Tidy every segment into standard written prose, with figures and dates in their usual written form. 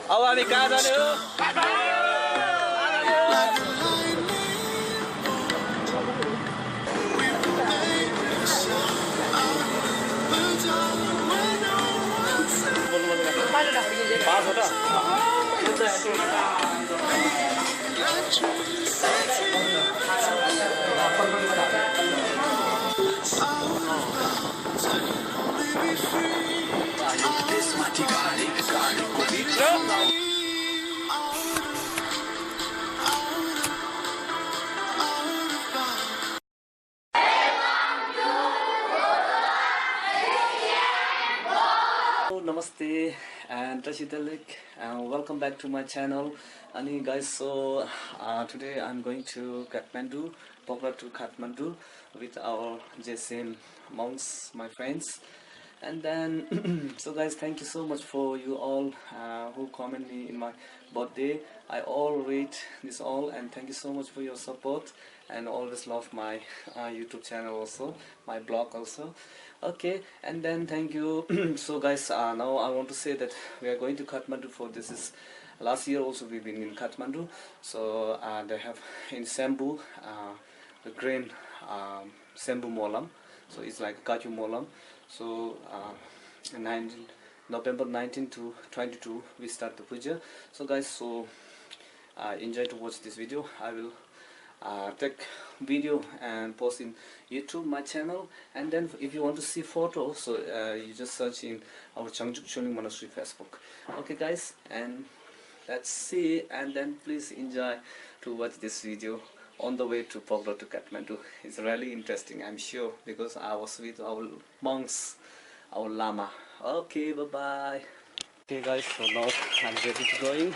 अब हामी कहाँ जाने हो? Namaste and welcome back to my channel. And guys, so today I'm going to Kathmandu, Pokhara to Kathmandu with our JSM monks, my friends. And then so guys, thank you so much for you all who comment me in my birthday. I all read this all, and thank you so much for your support, and always love my YouTube channel also, my blog also. Okay, and then thank you. So guys, now I want to say that we are going to Kathmandu for this is last year also we've been in Kathmandu. So they have in Sembu the grain Sembu Molam, so it's like Kaju Molam. So November 19 to 22 we start the puja. So guys, so enjoy to watch this video. I will take video and post in YouTube, my channel. And then if you want to see photos, so you just search in our Changjuk Choling Monastery Facebook. Okay guys, and let's see, and then please enjoy to watch this video on the way to Pokhara to Kathmandu. It's really interesting, I'm sure, because I was with our monks, our Lama. Okay, bye bye. Okay guys, so now I'm ready to going.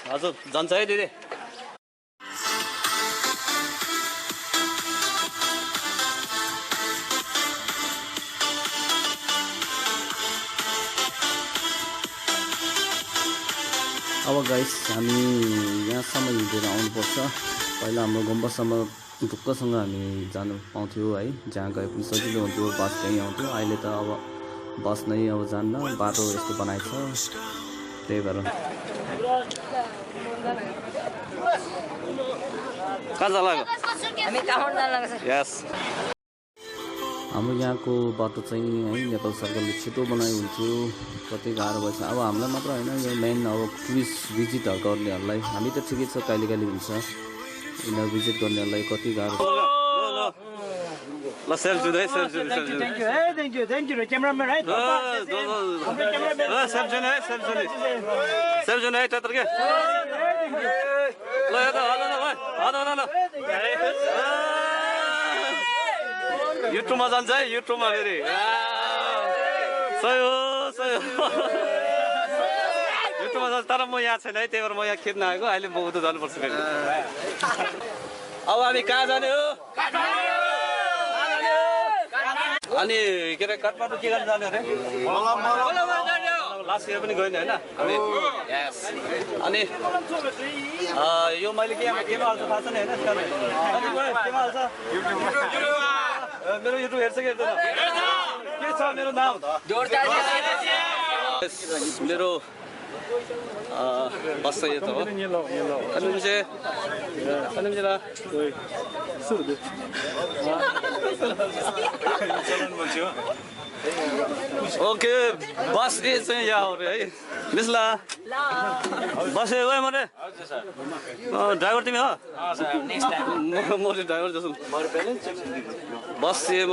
हजुर जान्छ है दिदी अब guys हामी यहाँसम्म हिँडेर आउनुपर्छ पहिला हाम्रो गुम्बासम्म ढुक्कसँग हामी जानु पाउँथ्यो है जहाँ गए पनि सजिलो हुन्थ्यो बस त्यही आउँथ्यो अहिले त अब बस नै अब जान्न बाटो यस्तो बनाएको छ त्यही भएर कहाँ जान लाग्यो हामी काठमाडौँ जान लाग्छ यस हाम्रो यहाँको बाटो चाहिँ है नेपाल सरकारले छिटो बनायो हुन्थ्यो कति गाह्रो भएछ अब हामीलाई मात्र हैन यो मेन अब टुरिस्ट भिजिट गर्नेहरुलाई हामी त ठिकै छ कहिले कहिले हुन्छ यिनीहरु भिजिट गर्नेहरुलाई कति गाह्रो ल सेल्फ जुन है सेल्फ जुन थ्यांक यू क्यामेराम्यान है सेल्फ जुन है सेल्फ जुन है त्यत्र के ल हेर हल्ला न भाइ हल्ला न युट्युबमा जान्छ है युट्युबमा फेरि सही हो युट्युबमा जान्छ तर म यहाँ छैन है त्यही भएर म यहाँ खेद्न आएको अहिले म उता जानुपर्छ फेरि अब हामी कहाँ जाने हो अनि के अरे काठमाडौँ के गर्न जाने अरे लास्ट इयर पनि गएन हैन हामी यस अनि यो मैले केमा हाल्छ थाहा छैन हैन केमा हाल्छ मेरो युट्युब हेर्छ कि हेर्दैन के छ मेरो नाम मेरो बस यो त हो ओके बस ए चाहिँ यहाँ हो रे है मिसला बस ए गए मरे ड्राइभर तिमी हो म ड्राइभर जसो बस ए म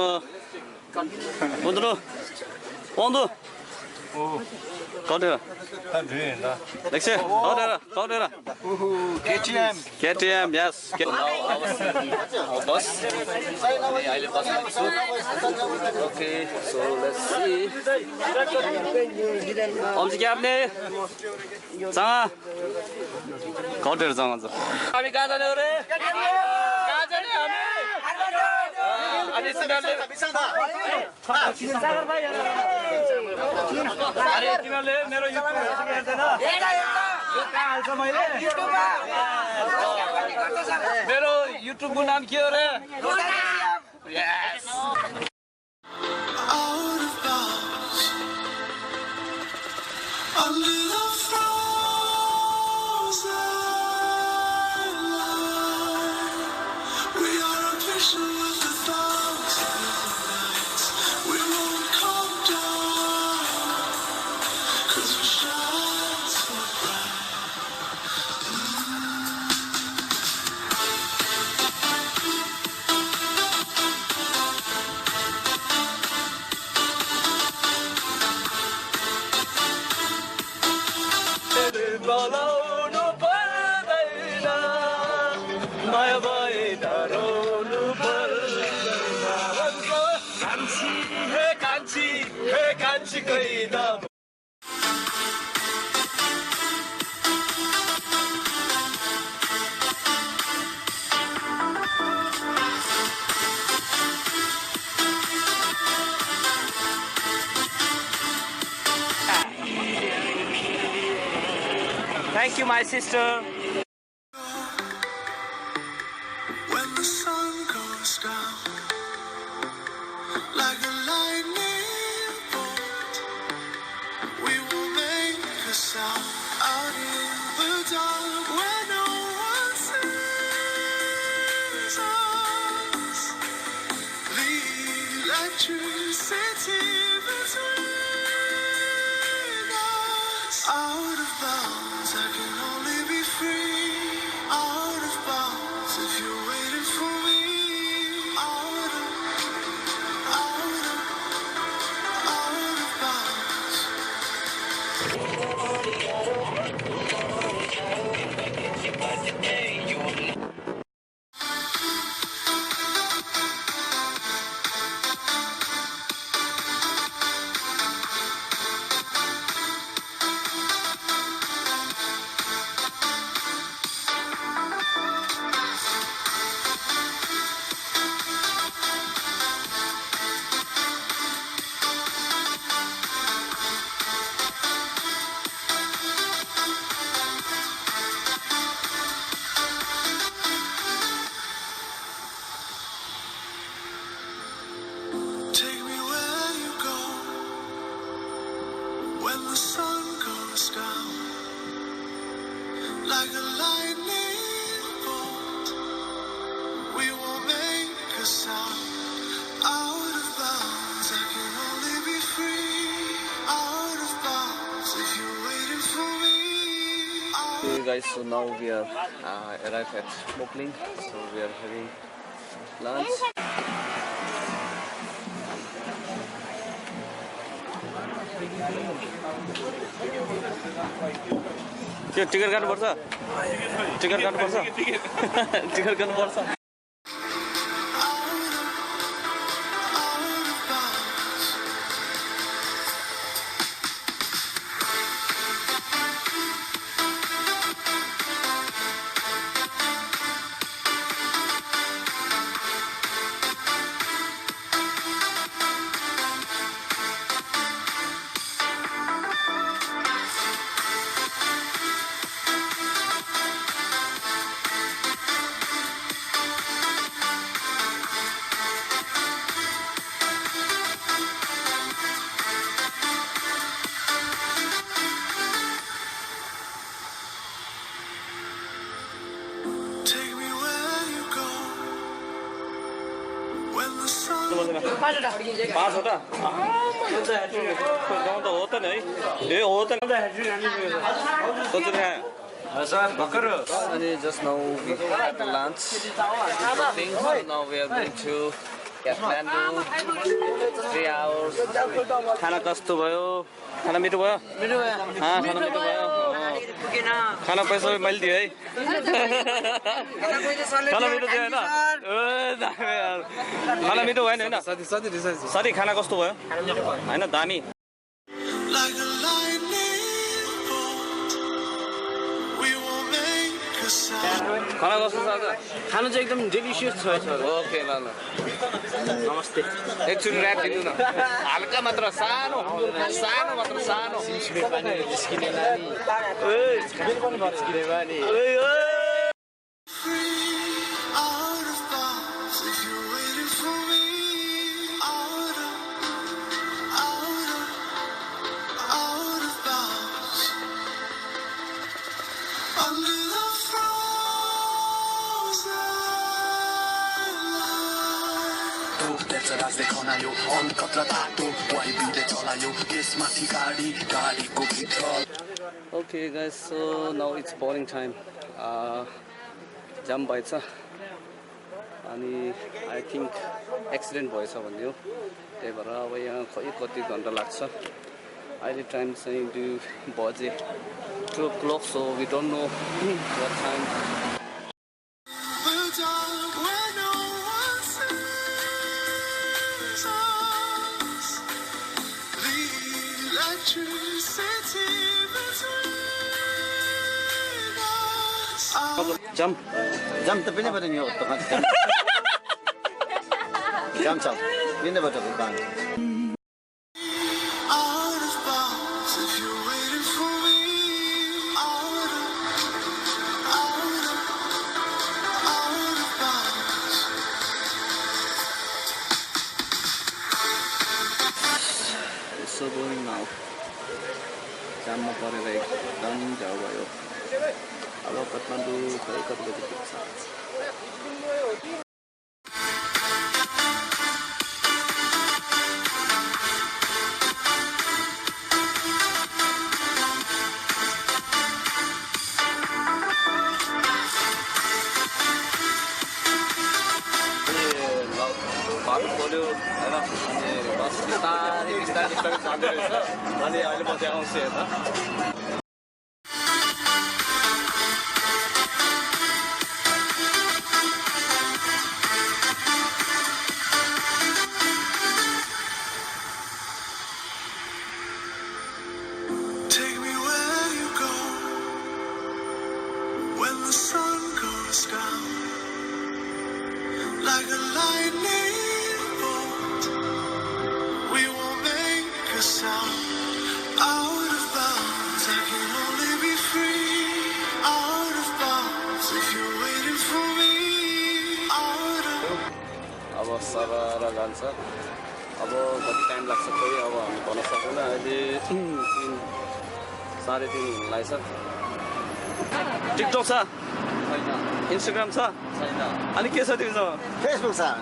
पन्ध्र कौन Next KTM, yes. Bus. Okay, so let's see. Om ji आपने सांगा कौन तेरे सांगा तो अभी कहाँ जाने हो रे कहाँ जाने हम अरे सिनाले सागर भाई अरे सिनाले मेरो यूट्यूब हेर्छ ना यो कहाँ हाल्छ मैले मेरो यूट्यूब को नाम के हो रे यस Under the frozen light, we are a vision with 1,000 nights. We won't come down, 'cause we shine so bright. गलाउनु पर्दैन माया भएर रोउनु पर्दैन कान्छी हे कान्छी हे कान्छी कैदा Thank you, my sister. When the sun goes down, like a lightning bolt, we will make a sound out in the dark where no one sees us. The electricity between us, out of bounds. I can only be free, out of bounds. If you're waiting for me, out of bounds. Take me where you go when the sun goes down, like a lightning bolt. We will make a sound out of bounds. I can only be free, out of bounds. If you're waiting for me, Hey guys, so now we are arrived at Mugling, so we are having lunch. त्यो ticket काट्नुपर्छ ticket काट्नुपर्छ ticket काट्नुपर्छ out of bounds. Take me where you go when the sun. 5वटा गाउँ त हो त नि है ए हो त नि अनि just now we had lunch. Now we are going to Kathmandu. 3 hours. खाना कस्तो भयो खाना मिठो भयो खाना मिठो भयो खाना पैसा मैले दिएँ है खाना मिठो दियो होइन खाना मिठो भएन होइन साथी खाना कस्तो भयो होइन दामी Like a lightning bolt, we will make a sound. खाना कस्तो छ आज खाना चाहिँ एकदम डेलिसियस छ ओके ल ल नमस्ते एकचोटि ऱ्याप दिनु न हल्का मात्र सानो सानो मात्र सानो निस्किने नानी पनि भत्किने बानी Free, out of bounds. If you're waiting for me, out of bounds. राज देखाउनायो अनकत्र तातो वाइबिले चलायो यसमाथि गाडी गाडीको भित्र. Okay guys, so now it's boarding time. Jam भएछ अनि आई थिङ्क एक्सिडेन्ट भएछ भन्ने हो. त्यही भएर अब यहाँ खै कति घन्टा लाग्छ. अहिले टाइम चाहिँ 2 बजे 2 o'clock, so we don't know what time. Jam tapi ni pada ni otak kan. Jam jam. Ini pada bukan. Out of bounds if you're waiting for me. Out of bounds. It's so boring now. जाममा परेर एकदम झ्याउ भयो. अब काठमाडौँ खै कति बजी पुग्छ. बाटो खोल्यो होइन अनि बस बिस्तारै बिस्तारै जाँदै रहेछ. अनि अहिले म चाहिँ आउँछु हेर्दा. Take me where you go when the sun goes down like a lightning bolt. We won't make a sound. Out of bounds, I can only be free. Out of bounds, if you're waiting for me. Out of अब सरर जान्छ. अब कति time लाग्छ खोइ अब हामी भन्न सक्दैन. अहिले 3:30 हुन लागेछ. टिकटक छ छैन, इन्स्टाग्राम छ छैन, अनि के छ तिमीसँग? Facebook sah. I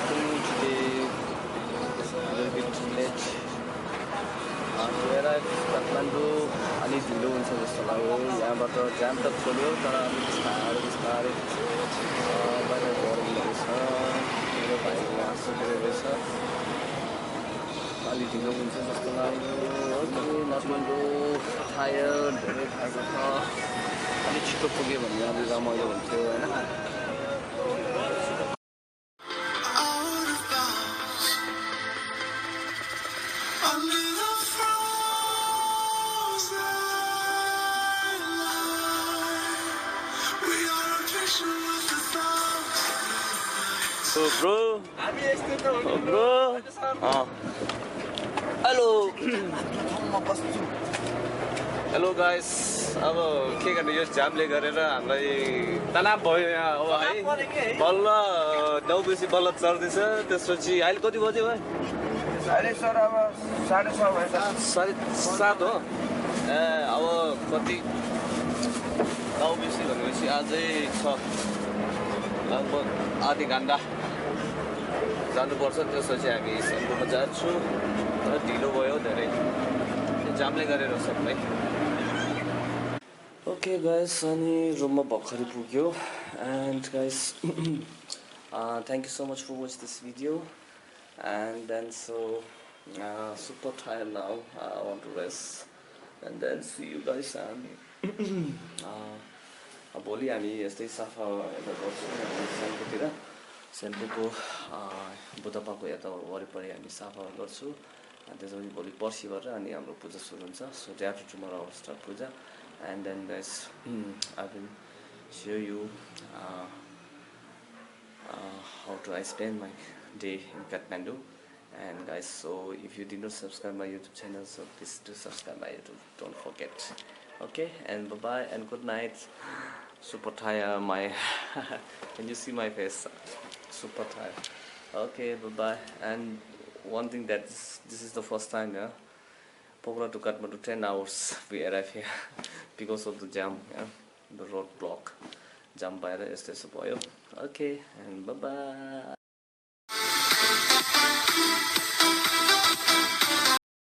think today is a little bit late. गएर काठमाडौँ अलिक ढिलो हुन्छ जस्तो लाग्यो. यहाँबाट जाम त खोल्यो तर अलिक बिस्तारै बिस्तारै बाहिर गइरहेको छ. मेरो भाइ यहाँ सुतेको रहेछ. अलिक ढिलो हुन्छ जस्तो लाग्यो. काठमाडौँ टायर धेरै खाएको छ. अलिक छिटो पुग्यो भने अलिक रमाइलो हुन्थ्यो होइन. out of bounds. Under the frozen light, we are a picture of the thoughts. So bro, hello. Hello guys. अब के गर्ने यो जामले गरेर हामीलाई तनाव भयो यहाँ अब है. बल्ल 9 बजी बल्ल चढ्दैछ. त्यसपछि अहिले कति बज्यो भाइ? 7:30 हो. ए अब कति 9 बजी भनेपछि अझै छ लगभग आधी घन्टा जानुपर्छ. त्यसपछि हामी सेन्टरमा जान्छौँ. तर ढिलो भयो धेरै जामले गरेर सबै. Okay guys, अनि रुममा भर्खरै पुग्यो. And guys, thank you so much for watching this video. And then so super tired now. I want to rest. And then see you guys. And भोलि हामी यस्तै सफा यता गर्छौँ सेन्टरतिर. सेन्टरको बुद्धपाको यता वरिपरि हामी सफा गर्छौँ. त्यसपछि भोलि पर्सि गरेर अनि हाम्रो पूजा सुरु हुन्छ. So day after tomorrow I'll start puja. And then guys, I will show you how to I spend my day in Kathmandu. And guys, so if you did not subscribe my YouTube channel, so please do subscribe my YouTube. Don't forget. Okay, and bye bye and good night. Super tired. My can you see my face? Super tired. Okay, bye bye. And one thing that this is the first time, yeah. Pokhara to Kathmandu 10 hours we arrive here because of the jam, yeah, the road block. जाम पाएर यस्तो यस्तो भयो okay and by by